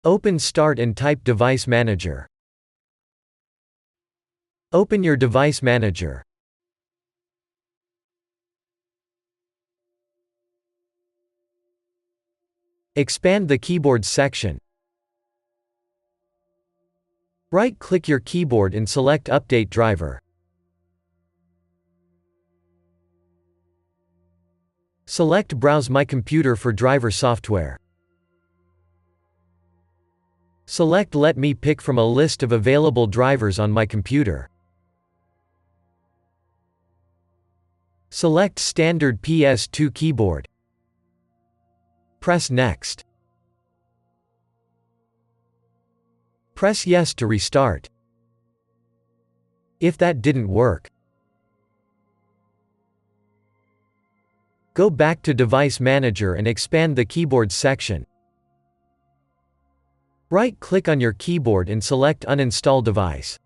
Open Start and type Device Manager. Open your Device Manager. Expand the Keyboards section. Right-click your keyboard and select Update Driver. Select Browse My Computer for driver software. Select Let me pick from a list of available drivers on my computer. Select Standard PS2 keyboard. Press Next. Press Yes to restart. If that didn't work, go back to Device Manager and expand the Keyboards section. Right-click on your keyboard and select Uninstall Device.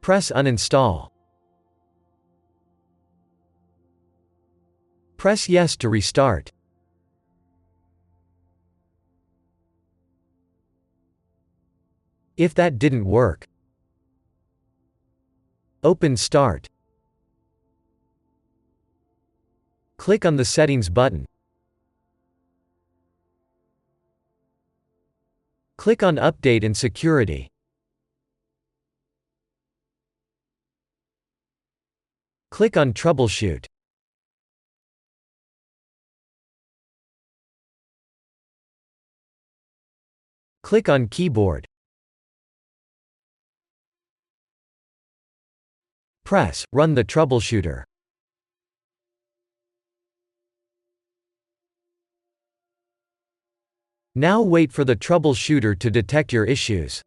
Press Uninstall. Press Yes to restart. If that didn't work, open Start. Click on the Settings button. Click on Update and Security. Click on Troubleshoot. Click on Keyboard. Press Run the troubleshooter. Now wait for the troubleshooter to detect your issues.